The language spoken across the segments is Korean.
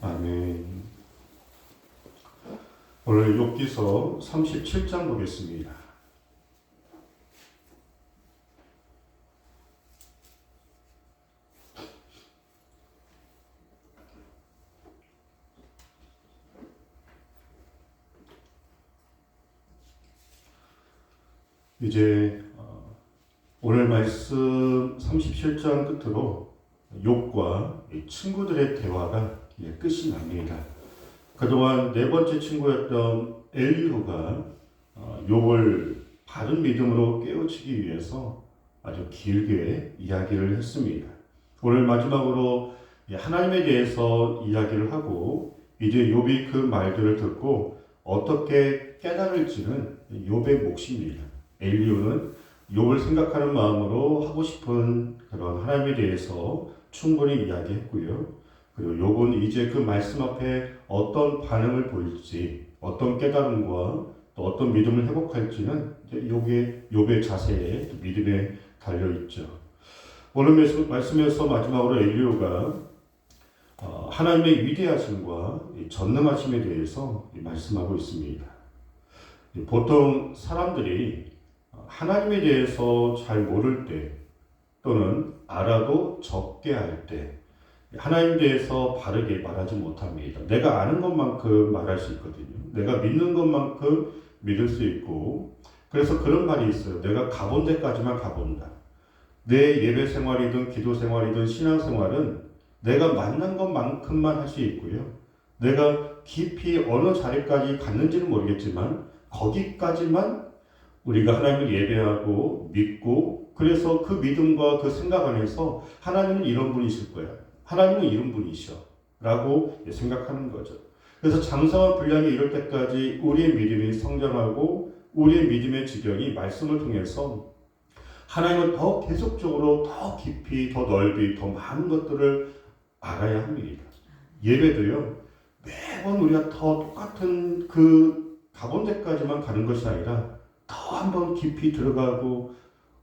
아멘. 오늘 욥기서 37장 보겠습니다. 이제 오늘 말씀 37장 끝으로 욥과 친구들의 대화가 끝이 납니다. 그동안 네 번째 친구였던 엘리후가 욥을 바른 믿음으로 깨우치기 위해서 아주 길게 이야기를 했습니다. 오늘 마지막으로 하나님에 대해서 이야기를 하고 이제 욥이 그 말들을 듣고 어떻게 깨달을지는 욥의 몫입니다. 엘리후는 욥을 생각하는 마음으로 하고 싶은 그런 하나님에 대해서 충분히 이야기했고요. 그리고 욥은 이제 그 말씀 앞에 어떤 반응을 보일지, 어떤 깨달음과 또 어떤 믿음을 회복할지는 욥의 자세에, 믿음에 달려있죠. 오늘 말씀에서 마지막으로 엘리후가 하나님의 위대하심과 전능하심에 대해서 말씀하고 있습니다. 보통 사람들이 하나님에 대해서 잘 모를 때 또는 알아도 적게 할 때 하나님에 대해서 바르게 말하지 못합니다. 내가 아는 것만큼 말할 수 있거든요. 내가 믿는 것만큼 믿을 수 있고, 그래서 그런 말이 있어요. 내가 가본 데까지만 가본다. 내 예배 생활이든 기도 생활이든 신앙 생활은 내가 만난 것만큼만 할 수 있고요. 내가 깊이 어느 자리까지 갔는지는 모르겠지만 거기까지만 우리가 하나님을 예배하고 믿고, 그래서 그 믿음과 그 생각 안에서 하나님은 이런 분이실 거야, 하나님은 이런 분이셔 라고 생각하는 거죠. 그래서 장성한 분량이 이럴 때까지 우리의 믿음이 성장하고 우리의 믿음의 지경이 말씀을 통해서 하나님을 더 계속적으로 더 깊이 더 넓이 더 많은 것들을 알아야 합니다. 예배도요, 매번 우리가 더 똑같은 그 가본 데까지만 가는 것이 아니라 더 한번 깊이 들어가고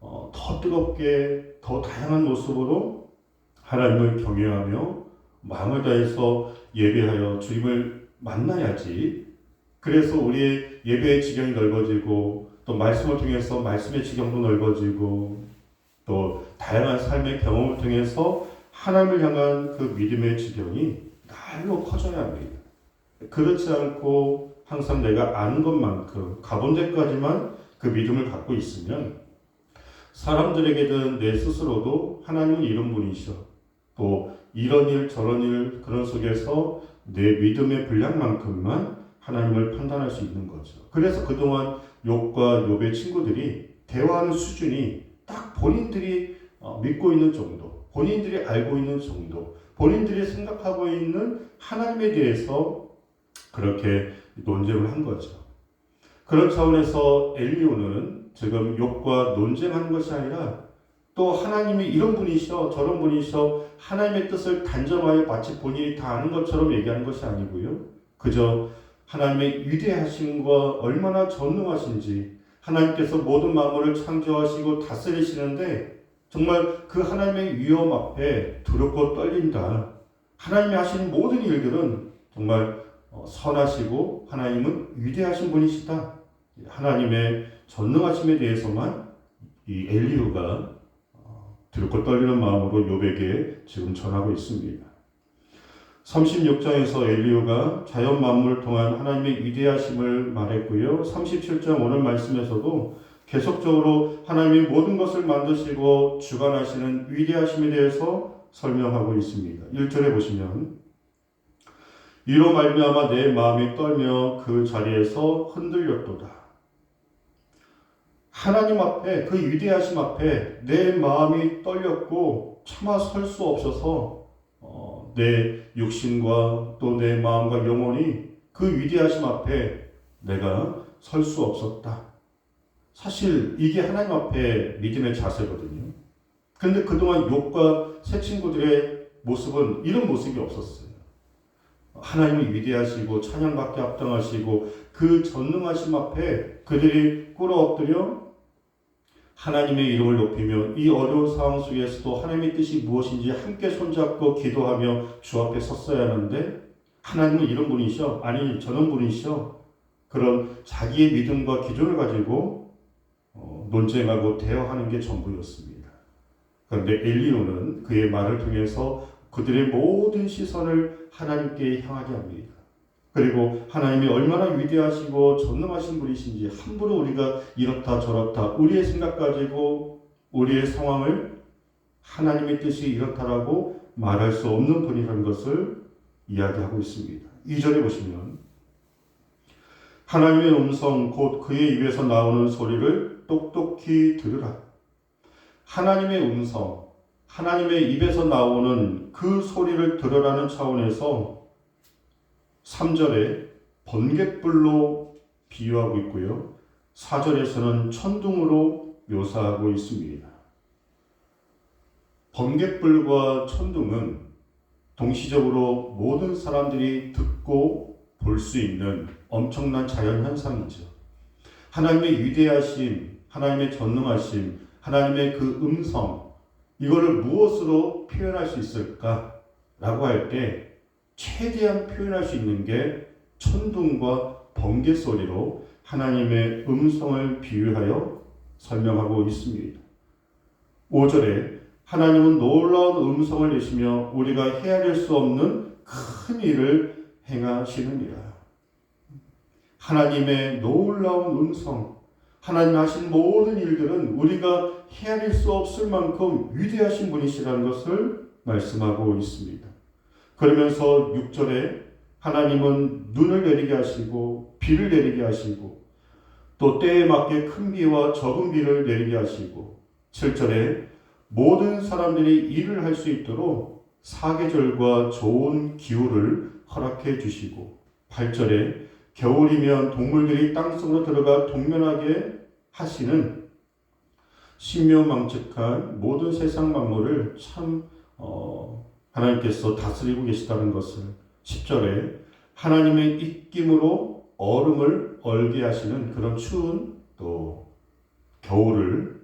더 뜨겁게 더 다양한 모습으로 하나님을 경외하며 마음을 다해서 예배하여 주님을 만나야지. 그래서 우리의 예배의 지경이 넓어지고 또 말씀을 통해서 말씀의 지경도 넓어지고 또 다양한 삶의 경험을 통해서 하나님을 향한 그 믿음의 지경이 날로 커져야 합니다. 그렇지 않고 항상 내가 아는 것만큼 가본 데까지만 그 믿음을 갖고 있으면 사람들에게든 내 스스로도 하나님은 이런 분이셔, 또 이런 일 저런 일, 그런 속에서 내 믿음의 분량만큼만 하나님을 판단할 수 있는 거죠. 그래서 그동안 욥과 욥의 친구들이 대화하는 수준이 딱 본인들이 믿고 있는 정도, 본인들이 알고 있는 정도, 본인들이 생각하고 있는 하나님에 대해서 그렇게 논쟁을 한 거죠. 그런 차원에서 엘리후는 지금 욥과 논쟁하는 것이 아니라 또 하나님이 이런 분이셔 저런 분이셔 하나님의 뜻을 단정하여 마치 본인이 다 아는 것처럼 얘기하는 것이 아니고요. 그저 하나님의 위대하심과 얼마나 전능하신지, 하나님께서 모든 만물을 창조하시고 다스리시는데 정말 그 하나님의 위엄 앞에 두렵고 떨린다. 하나님이 하시는 모든 일들은 정말 선하시고 하나님은 위대하신 분이시다. 하나님의 전능하심에 대해서만 이 엘리후가 두렵고 떨리는 마음으로 욥에게 지금 전하고 있습니다. 36장에서 엘리후가 자연 만물을 통한 하나님의 위대하심을 말했고요. 37장 오늘 말씀에서도 계속적으로 하나님이 모든 것을 만드시고 주관하시는 위대하심에 대해서 설명하고 있습니다. 1절에 보시면 이로 말미암아 내 마음이 떨며 그 자리에서 흔들렸도다. 하나님 앞에, 그 위대하심 앞에 내 마음이 떨렸고 차마 설 수 없어서 내 육신과 또 내 마음과 영혼이 그 위대하심 앞에 내가 설 수 없었다. 사실 이게 하나님 앞에 믿음의 자세거든요. 그런데 그동안 욥과 새 친구들의 모습은 이런 모습이 없었어요. 하나님이 위대하시고 찬양받게 합당하시고 그 전능하심 앞에 그들이 꿇어 엎드려 하나님의 이름을 높이며 이 어려운 상황 속에서도 하나님의 뜻이 무엇인지 함께 손잡고 기도하며 주 앞에 섰어야 하는데 하나님은 이런 분이셔? 아니 저런 분이셔? 그런 자기의 믿음과 기준을 가지고 논쟁하고 대화하는 게 전부였습니다. 그런데 엘리야는 그의 말을 통해서 그들의 모든 시선을 하나님께 향하게 합니다. 그리고 하나님이 얼마나 위대하시고 전능하신 분이신지 함부로 우리가 이렇다 저렇다 우리의 생각 가지고 우리의 상황을 하나님의 뜻이 이렇다라고 말할 수 없는 분이라는 것을 이야기하고 있습니다. 2절에 보시면 하나님의 음성 곧 그의 입에서 나오는 소리를 똑똑히 들으라. 하나님의 음성, 하나님의 입에서 나오는 그 소리를 들으라는 차원에서 3절에 번갯불로 비유하고 있고요. 4절에서는 천둥으로 묘사하고 있습니다. 번갯불과 천둥은 동시적으로 모든 사람들이 듣고 볼 수 있는 엄청난 자연현상이죠. 하나님의 위대하심, 하나님의 전능하심, 하나님의 그 음성, 이거를 무엇으로 표현할 수 있을까라고 할 때 최대한 표현할 수 있는 게 천둥과 번개 소리로 하나님의 음성을 비유하여 설명하고 있습니다. 5절에 하나님은 놀라운 음성을 내시며 우리가 헤아릴 수 없는 큰 일을 행하시느니라. 하나님의 놀라운 음성, 하나님 하신 모든 일들은 우리가 헤아릴 수 없을 만큼 위대하신 분이시라는 것을 말씀하고 있습니다. 그러면서 6절에 하나님은 눈을 내리게 하시고 비를 내리게 하시고 또 때에 맞게 큰 비와 적은 비를 내리게 하시고 7절에 모든 사람들이 일을 할 수 있도록 사계절과 좋은 기후를 허락해 주시고 8절에 겨울이면 동물들이 땅속으로 들어가 동면하게 하시는 신묘망측한 모든 세상 만물을 참 하나님께서 다스리고 계시다는 것을 10절에 하나님의 입김으로 얼음을 얼게 하시는 그런 추운 또 겨울을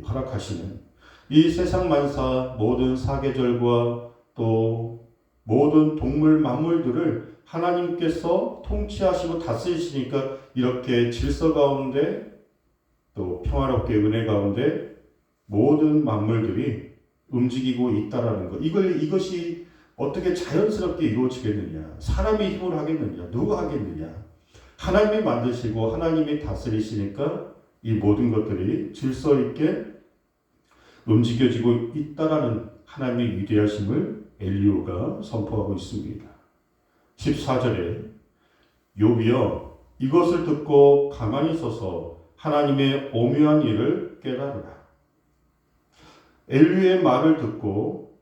허락하시는 이 세상 만사 모든 사계절과 또 모든 동물 만물들을 하나님께서 통치하시고 다스리시니까 이렇게 질서 가운데 또 평화롭게 은혜 가운데 모든 만물들이 움직이고 있다라는 것. 이것이 어떻게 자연스럽게 이루어지겠느냐? 사람이 힘을 하겠느냐? 누가 하겠느냐? 하나님이 만드시고 하나님이 다스리시니까 이 모든 것들이 질서 있게 움직여지고 있다라는 하나님의 위대하심을 엘리야가 선포하고 있습니다. 14절에 욥이여 이것을 듣고 가만히 서서 하나님의 오묘한 일을 깨달으라. 엘리야의 말을 듣고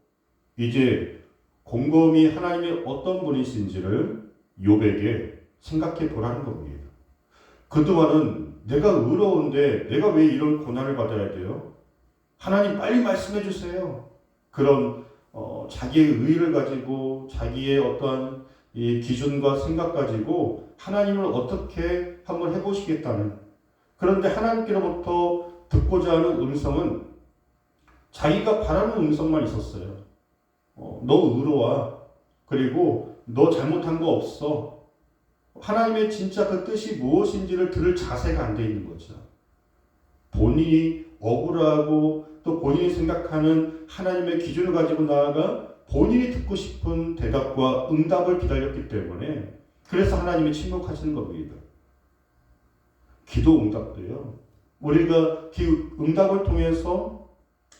이제 곰곰이 하나님이 어떤 분이신지를 욥에게 생각해 보라는 겁니다. 그동안은 내가 의로운데 내가 왜 이런 고난을 받아야 돼요? 하나님 빨리 말씀해 주세요. 그런 자기의 의의를 가지고 자기의 어떠한 이 기준과 생각 가지고 하나님을 어떻게 한번 해보시겠다는, 그런데 하나님께로부터 듣고자 하는 음성은 자기가 바라는 음성만 있었어요. 너 의로와, 그리고 너 잘못한 거 없어. 하나님의 진짜 그 뜻이 무엇인지를 들을 자세가 안 돼 있는 거죠. 본인이 억울하고 또 본인이 생각하는 하나님의 기준을 가지고 나아가 본인이 듣고 싶은 대답과 응답을 기다렸기 때문에 그래서 하나님이 침묵하시는 겁니다. 기도 응답도요. 우리가 그 응답을 통해서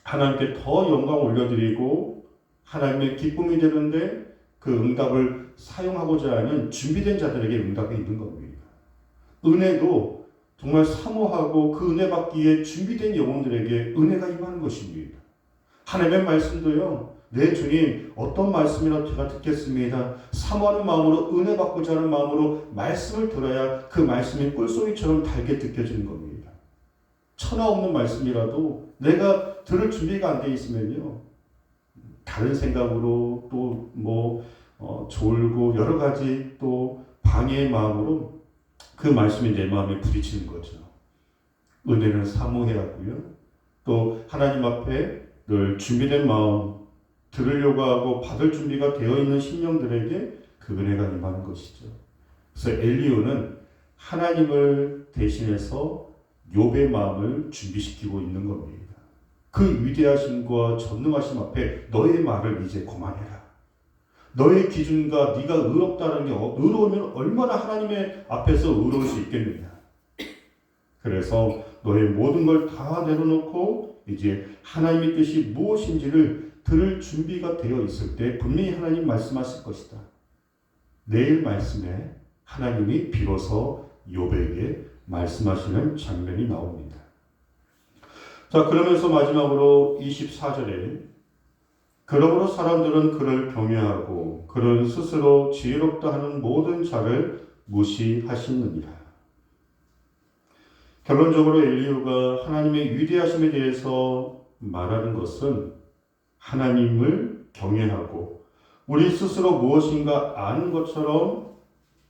하나님께 더 영광 올려드리고 하나님의 기쁨이 되는데 그 응답을 사용하고자 하는 준비된 자들에게 응답이 있는 겁니다. 은혜도 정말 사모하고 그 은혜 받기에 준비된 영혼들에게 은혜가 임하는 것입니다. 하나님의 말씀도요. 네 주님 어떤 말씀이라도 제가 듣겠습니다. 사모하는 마음으로 은혜 받고자 하는 마음으로 말씀을 들어야 그 말씀이 꿀송이처럼 달게 느껴지는 겁니다. 천하 없는 말씀이라도 내가 들을 준비가 안 돼 있으면요. 다른 생각으로 또 졸고 여러 가지 또 방해의 마음으로 그 말씀이 내 마음에 부딪히는 거죠. 은혜는 사모해야 하고요. 또 하나님 앞에 늘 준비된 마음 들으려고 하고 받을 준비가 되어 있는 심령들에게 그 은혜가 임하는 것이죠. 그래서 엘리후는 하나님을 대신해서 욥의 마음을 준비시키고 있는 겁니다. 그 위대하심과 전능하심 앞에 너의 말을 이제 그만해라. 너의 기준과 네가 의롭다는 게 의로우면 얼마나 하나님의 앞에서 의로울 수 있겠느냐. 그래서 너의 모든 걸 다 내려놓고 이제 하나님의 뜻이 무엇인지를 들을 준비가 되어 있을 때 분명히 하나님 말씀하실 것이다. 내일 말씀에 하나님이 비로소 욥에게 말씀하시는 장면이 나옵니다. 자, 그러면서 마지막으로 24절에 그러므로 사람들은 그를 경외하고 그는 스스로 지혜롭다 하는 모든 자를 무시하시느니라. 결론적으로 엘리후가 하나님의 위대하심에 대해서 말하는 것은 하나님을 경외하고 우리 스스로 무엇인가 아는 것처럼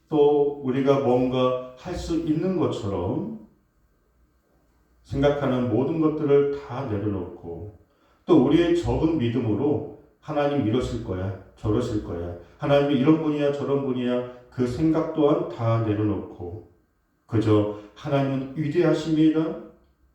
또 우리가 뭔가 할 수 있는 것처럼 생각하는 모든 것들을 다 내려놓고 또 우리의 적은 믿음으로 하나님 이러실 거야, 저러실 거야, 하나님이 이런 분이야, 저런 분이야, 그 생각 또한 다 내려놓고 그저 하나님은 위대하십니다,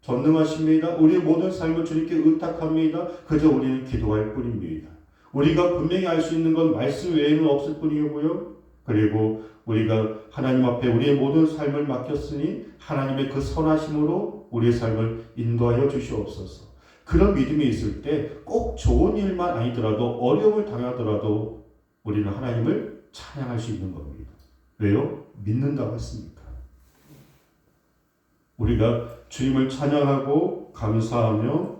전능하십니다, 우리의 모든 삶을 주님께 의탁합니다. 그저 우리는 기도할 뿐입니다. 우리가 분명히 알 수 있는 건 말씀 외에는 없을 뿐이고요. 그리고 우리가 하나님 앞에 우리의 모든 삶을 맡겼으니 하나님의 그 선하심으로 우리의 삶을 인도하여 주시옵소서. 그런 믿음이 있을 때 꼭 좋은 일만 아니더라도 어려움을 당하더라도 우리는 하나님을 찬양할 수 있는 겁니다. 왜요? 믿는다고 했으니까. 우리가 주님을 찬양하고 감사하며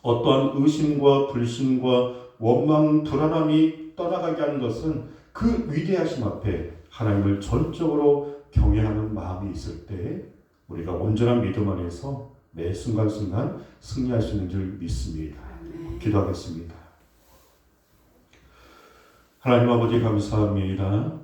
어떠한 의심과 불신과 원망, 불안함이 떠나가게 하는 것은 그 위대하심 앞에 하나님을 전적으로 경외하는 마음이 있을 때 우리가 온전한 믿음 안에서 매 순간순간 승리할 수 있는 줄 믿습니다. 기도하겠습니다. 하나님 아버지 감사합니다.